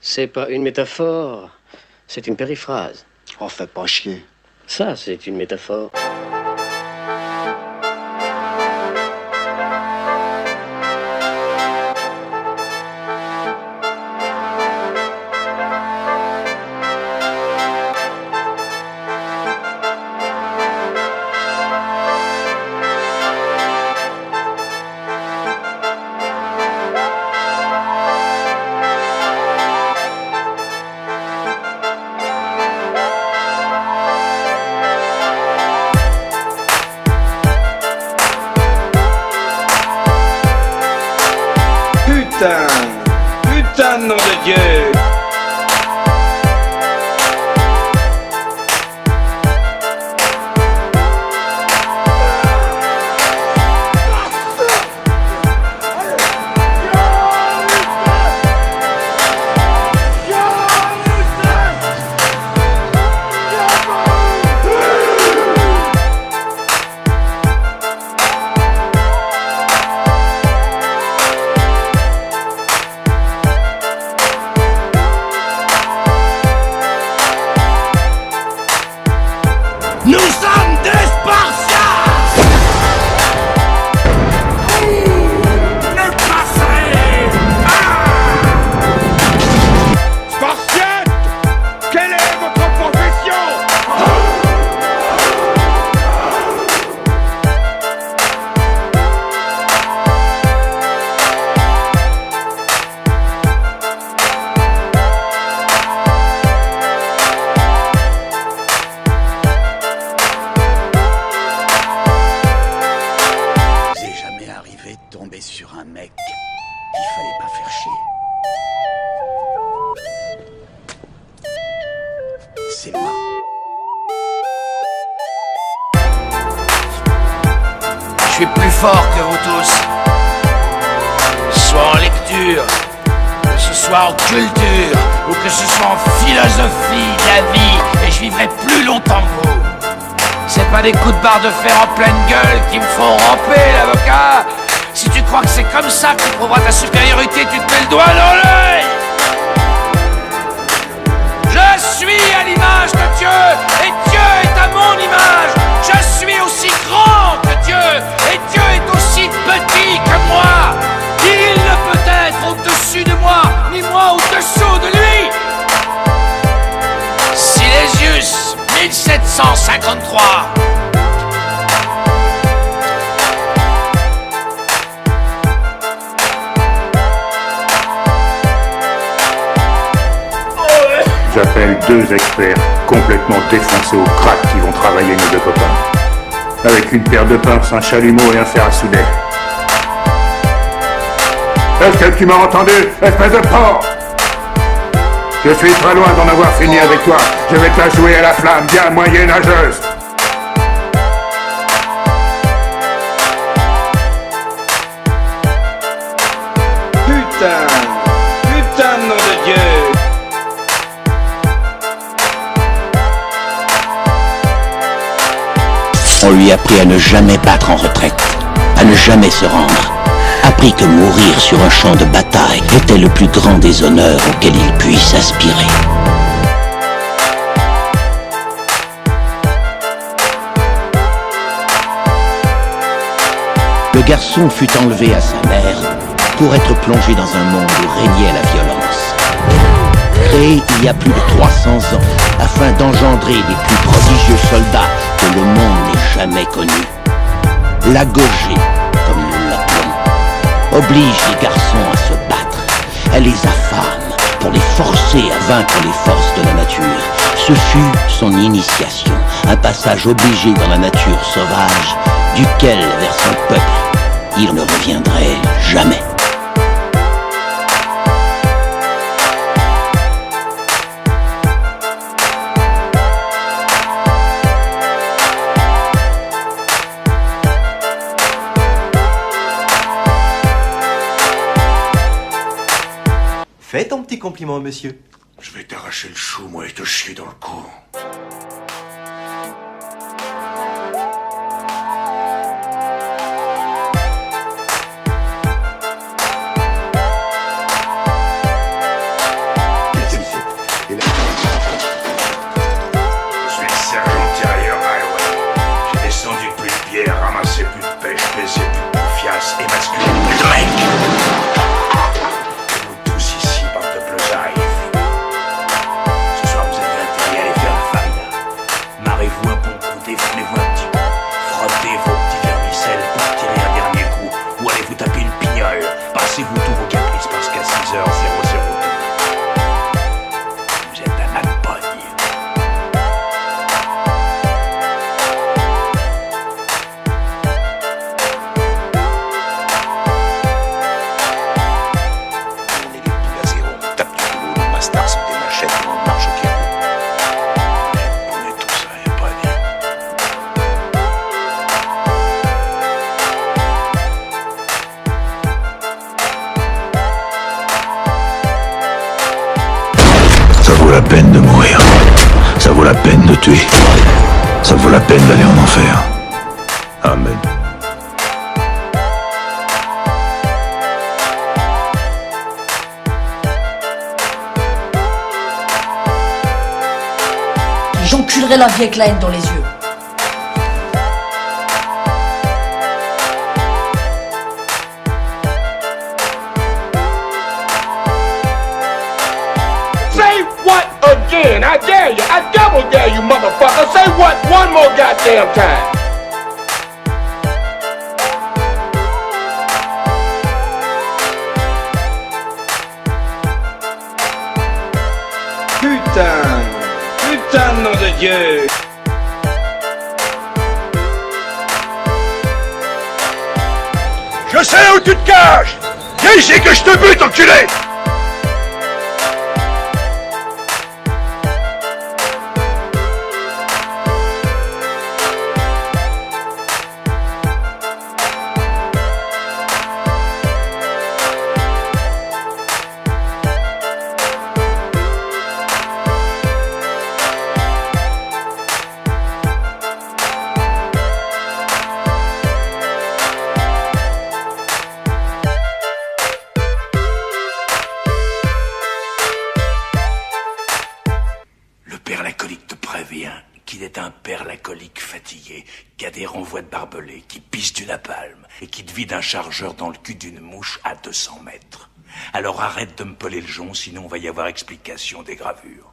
C'est pas une métaphore, c'est une périphrase. Oh, fais pas chier. Ça, c'est une métaphore. Putain de nom de Dieu! Nous sommes des Spartiates! Ne passerez pas! Spartiate! Quelle est votre profession? C'est jamais arrivé de tomber sur un mec qu'il fallait pas faire chier. C'est moi. Je suis plus fort que vous tous. Soit en lecture, que ce soit en culture, ou que ce soit en philosophie de la vie, et je vivrai plus longtemps que vous. C'est pas des coups de barre de fer en pleine gueule qui me font ramper, l'avocat. Si tu crois que c'est comme ça que tu prouveras ta supériorité, tu te mets le doigt dans l'œil. Je suis à l'image de Dieu, et Dieu est à mon image. Je suis aussi grand que Dieu, et Dieu est aussi petit que moi. Il ne peut être au-dessus de moi, ni moi au-dessous de lui. Silésius, 1753. J'appelle 2 experts complètement défoncés au crack qui vont travailler nos 2 copains. Avec une paire de pinces, un chalumeau et un fer à souder. Est-ce que tu m'as entendu, espèce de porc? Je suis très loin d'en avoir fini avec toi. Je vais te la jouer à la flamme, bien moyenâgeuse. Putain de nom de Dieu! On lui a appris à ne jamais battre en retraite, à ne jamais se rendre. Appris que mourir sur un champ de bataille était le plus grand des honneurs auxquels il puisse aspirer. Le garçon fut enlevé à sa mère pour être plongé dans un monde où régnait la violence. Créé il y a plus de 300 ans afin d'engendrer les plus prodigieux soldats que le monde n'ait jamais connus. La Gaugée, comme nous l'appelons, oblige les garçons à se battre. Elle les affame pour les forcer à vaincre les forces de la nature. Ce fut son initiation, un passage obligé dans la nature sauvage, duquel, vers son peuple, il ne reviendrait jamais. Fais ton petit compliment, monsieur. Je vais t'arracher le chou, moi, et te chier dans le cou. la peine de mourir. Ça vaut la peine de tuer. Ça vaut la peine d'aller en enfer. Amen. J'enculerai la vie avec la haine dans les yeux. Say what again? I dare you. I double dare you, motherfucker. Say what one more goddamn time. Putain de nom de Dieu. Je sais où tu te caches. Viens ici que je te bute, enculé. Le père l'alcoolique te prévient qu'il est un père l'alcoolique fatigué, qui a des renvois de barbelés, qui pisse du napalm et qui te vide un chargeur dans le cul d'une mouche à 200 mètres. Alors arrête de me peler le jonc, sinon on va y avoir explication des gravures.